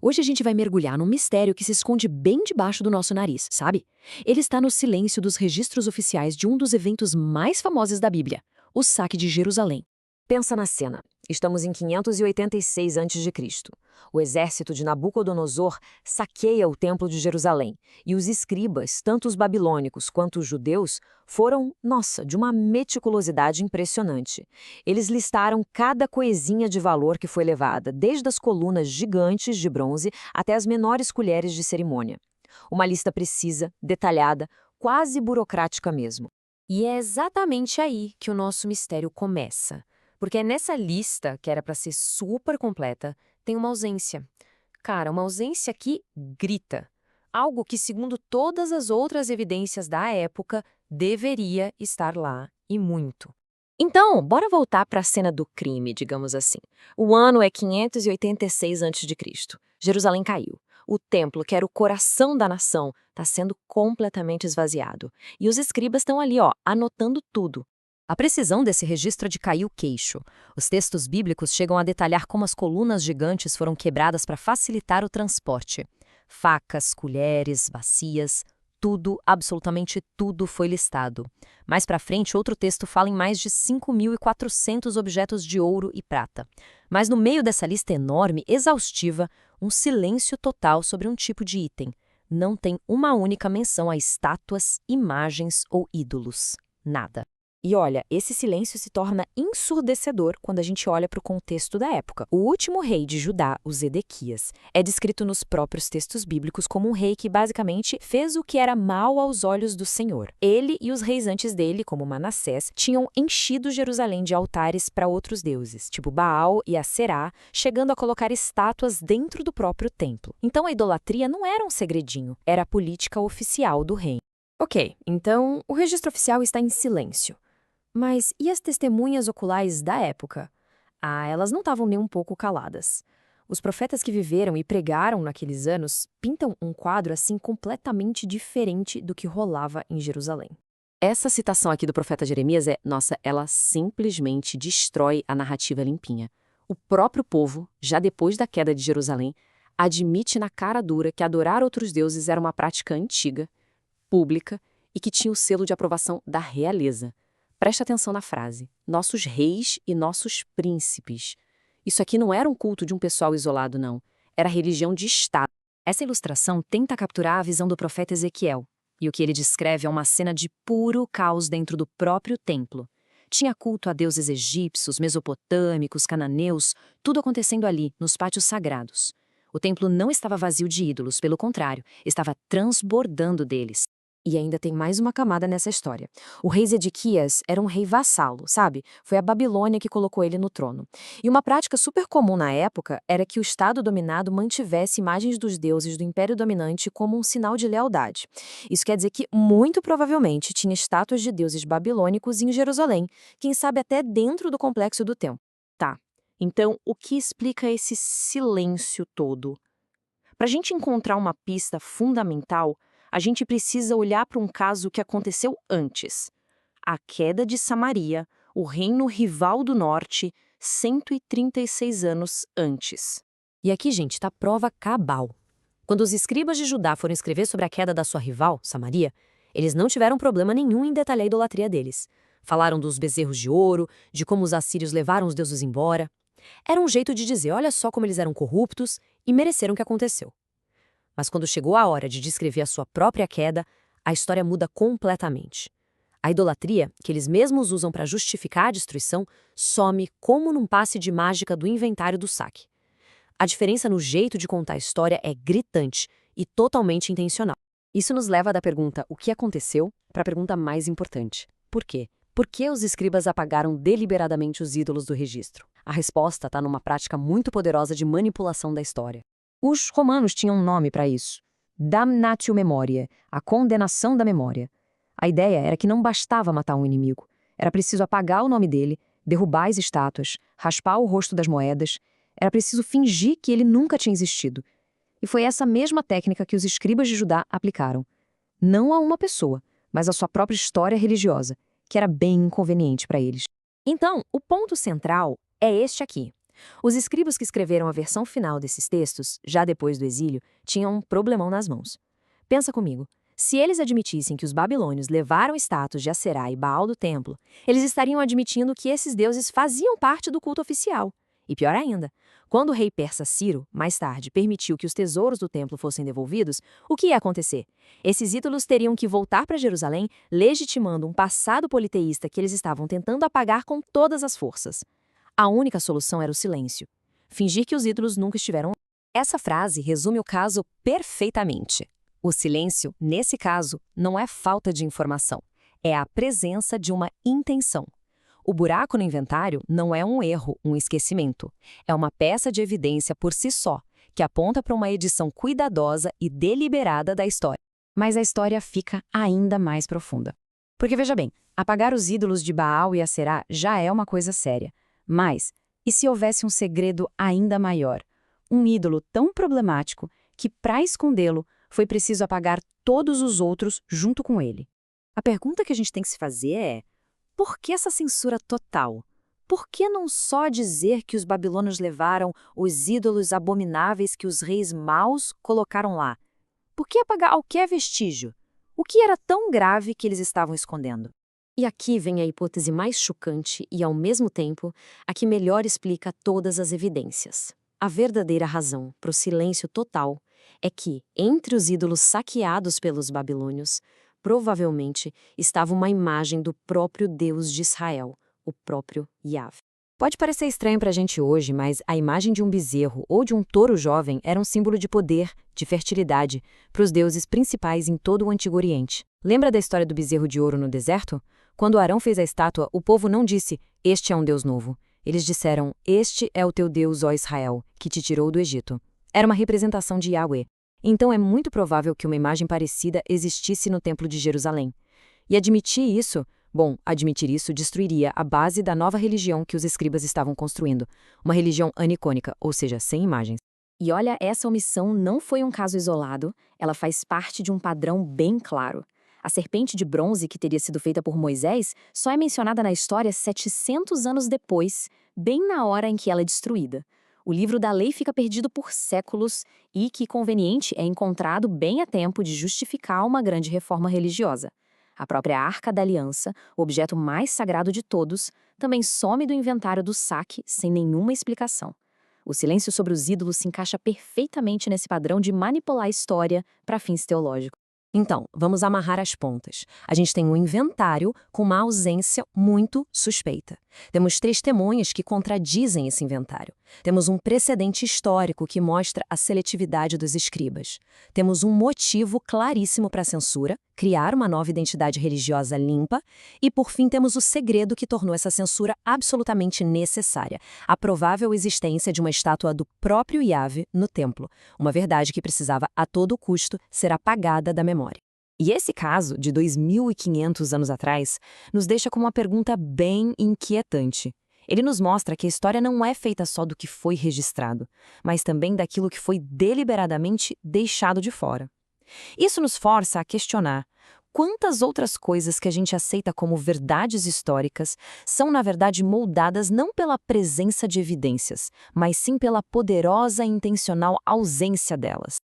Hoje a gente vai mergulhar num mistério que se esconde bem debaixo do nosso nariz, sabe? Ele está no silêncio dos registros oficiais de um dos eventos mais famosos da Bíblia, o saque de Jerusalém. Pensa na cena. Estamos em 586 a.C. O exército de Nabucodonosor saqueia o Templo de Jerusalém, e os escribas, tanto os babilônicos quanto os judeus, foram, de uma meticulosidade impressionante. Eles listaram cada coisinha de valor que foi levada, desde as colunas gigantes de bronze até as menores colheres de cerimônia. Uma lista precisa, detalhada, quase burocrática mesmo. E é exatamente aí que o nosso mistério começa. Porque é nessa lista, que era para ser super completa, tem uma ausência. Cara, uma ausência que grita. Algo que, segundo todas as outras evidências da época, deveria estar lá, e muito. Então, bora voltar para a cena do crime, digamos assim. O ano é 586 a.C. Jerusalém caiu. O templo, que era o coração da nação, está sendo completamente esvaziado. E os escribas estão ali, anotando tudo. A precisão desse registro é de cair o queixo. Os textos bíblicos chegam a detalhar como as colunas gigantes foram quebradas para facilitar o transporte. Facas, colheres, bacias, tudo, absolutamente tudo foi listado. Mais para frente, outro texto fala em mais de 5.400 objetos de ouro e prata. Mas no meio dessa lista enorme, exaustiva, um silêncio total sobre um tipo de item. Não tem uma única menção a estátuas, imagens ou ídolos. Nada. E olha, esse silêncio se torna ensurdecedor quando a gente olha para o contexto da época. O último rei de Judá, o Zedequias, é descrito nos próprios textos bíblicos como um rei que basicamente fez o que era mal aos olhos do Senhor. Ele e os reis antes dele, como Manassés, tinham enchido Jerusalém de altares para outros deuses, tipo Baal e Aserá, chegando a colocar estátuas dentro do próprio templo. Então a idolatria não era um segredinho, era a política oficial do rei. Ok, então o registro oficial está em silêncio. Mas e as testemunhas oculares da época? Elas não estavam nem um pouco caladas. Os profetas que viveram e pregaram naqueles anos pintam um quadro assim completamente diferente do que rolava em Jerusalém. Essa citação aqui do profeta Jeremias ela simplesmente destrói a narrativa limpinha. O próprio povo, já depois da queda de Jerusalém, admite na cara dura que adorar outros deuses era uma prática antiga, pública e que tinha o selo de aprovação da realeza. Preste atenção na frase, nossos reis e nossos príncipes. Isso aqui não era um culto de um pessoal isolado, não. Era religião de Estado. Essa ilustração tenta capturar a visão do profeta Ezequiel, e o que ele descreve é uma cena de puro caos dentro do próprio templo. Tinha culto a deuses egípcios, mesopotâmicos, cananeus, tudo acontecendo ali, nos pátios sagrados. O templo não estava vazio de ídolos, pelo contrário, estava transbordando deles. E ainda tem mais uma camada nessa história. O rei Zedequias era um rei vassalo, sabe? Foi a Babilônia que colocou ele no trono. E uma prática super comum na época era que o Estado dominado mantivesse imagens dos deuses do Império Dominante como um sinal de lealdade. Isso quer dizer que, muito provavelmente, tinha estátuas de deuses babilônicos em Jerusalém, quem sabe até dentro do complexo do templo. Tá, então o que explica esse silêncio todo? Para a gente encontrar uma pista fundamental, a gente precisa olhar para um caso que aconteceu antes. A queda de Samaria, o reino rival do norte, 136 anos antes. E aqui, gente, está a prova cabal. Quando os escribas de Judá foram escrever sobre a queda da sua rival, Samaria, eles não tiveram problema nenhum em detalhar a idolatria deles. Falaram dos bezerros de ouro, de como os assírios levaram os deuses embora. Era um jeito de dizer, olha só como eles eram corruptos e mereceram o que aconteceu. Mas quando chegou a hora de descrever a sua própria queda, a história muda completamente. A idolatria, que eles mesmos usam para justificar a destruição, some como num passe de mágica do inventário do saque. A diferença no jeito de contar a história é gritante e totalmente intencional. Isso nos leva da pergunta "o que aconteceu?" para a pergunta mais importante: por quê? Por que os escribas apagaram deliberadamente os ídolos do registro? A resposta está numa prática muito poderosa de manipulação da história. Os romanos tinham um nome para isso: damnatio memoriae, a condenação da memória. A ideia era que não bastava matar um inimigo. Era preciso apagar o nome dele, derrubar as estátuas, raspar o rosto das moedas. Era preciso fingir que ele nunca tinha existido. E foi essa mesma técnica que os escribas de Judá aplicaram. Não a uma pessoa, mas à sua própria história religiosa, que era bem inconveniente para eles. Então, o ponto central é este aqui. Os escribas que escreveram a versão final desses textos, já depois do exílio, tinham um problemão nas mãos. Pensa comigo. Se eles admitissem que os babilônios levaram estátuas de Aserá e Baal do templo, eles estariam admitindo que esses deuses faziam parte do culto oficial. E pior ainda, quando o rei persa Ciro, mais tarde, permitiu que os tesouros do templo fossem devolvidos, o que ia acontecer? Esses ídolos teriam que voltar para Jerusalém, legitimando um passado politeísta que eles estavam tentando apagar com todas as forças. A única solução era o silêncio. Fingir que os ídolos nunca estiveram lá. Essa frase resume o caso perfeitamente. O silêncio, nesse caso, não é falta de informação, é a presença de uma intenção. O buraco no inventário não é um erro, um esquecimento. É uma peça de evidência por si só, que aponta para uma edição cuidadosa e deliberada da história. Mas a história fica ainda mais profunda. Porque veja bem, apagar os ídolos de Baal e Aserá já é uma coisa séria. Mas, e se houvesse um segredo ainda maior? Um ídolo tão problemático que, para escondê-lo, foi preciso apagar todos os outros junto com ele. A pergunta que a gente tem que se fazer é: por que essa censura total? Por que não só dizer que os babilônios levaram os ídolos abomináveis que os reis maus colocaram lá? Por que apagar qualquer vestígio? O que era tão grave que eles estavam escondendo? E aqui vem a hipótese mais chocante e, ao mesmo tempo, a que melhor explica todas as evidências. A verdadeira razão para o silêncio total é que, entre os ídolos saqueados pelos babilônios, provavelmente estava uma imagem do próprio Deus de Israel, o próprio Yahvé. Pode parecer estranho para a gente hoje, mas a imagem de um bezerro ou de um touro jovem era um símbolo de poder, de fertilidade, para os deuses principais em todo o Antigo Oriente. Lembra da história do bezerro de ouro no deserto? Quando Arão fez a estátua, o povo não disse, "Este é um Deus novo". Eles disseram, "Este é o teu Deus, ó Israel, que te tirou do Egito". Era uma representação de Yahweh. Então é muito provável que uma imagem parecida existisse no Templo de Jerusalém. E admitir isso destruiria a base da nova religião que os escribas estavam construindo, uma religião anicônica, ou seja, sem imagens. E olha, essa omissão não foi um caso isolado, ela faz parte de um padrão bem claro. A serpente de bronze que teria sido feita por Moisés só é mencionada na história 700 anos depois, bem na hora em que ela é destruída. O livro da lei fica perdido por séculos e, que conveniente, é encontrado bem a tempo de justificar uma grande reforma religiosa. A própria Arca da Aliança, o objeto mais sagrado de todos, também some do inventário do saque sem nenhuma explicação. O silêncio sobre os ídolos se encaixa perfeitamente nesse padrão de manipular a história para fins teológicos. Então, vamos amarrar as pontas. A gente tem um inventário com uma ausência muito suspeita. Temos testemunhas que contradizem esse inventário. Temos um precedente histórico que mostra a seletividade dos escribas. Temos um motivo claríssimo para a censura, criar uma nova identidade religiosa limpa. E, por fim, temos o segredo que tornou essa censura absolutamente necessária, a provável existência de uma estátua do próprio Yahvé no templo, uma verdade que precisava, a todo custo, ser apagada da memória. E esse caso, de 2.500 anos atrás, nos deixa com uma pergunta bem inquietante. Ele nos mostra que a história não é feita só do que foi registrado, mas também daquilo que foi deliberadamente deixado de fora. Isso nos força a questionar quantas outras coisas que a gente aceita como verdades históricas são, na verdade, moldadas não pela presença de evidências, mas sim pela poderosa e intencional ausência delas.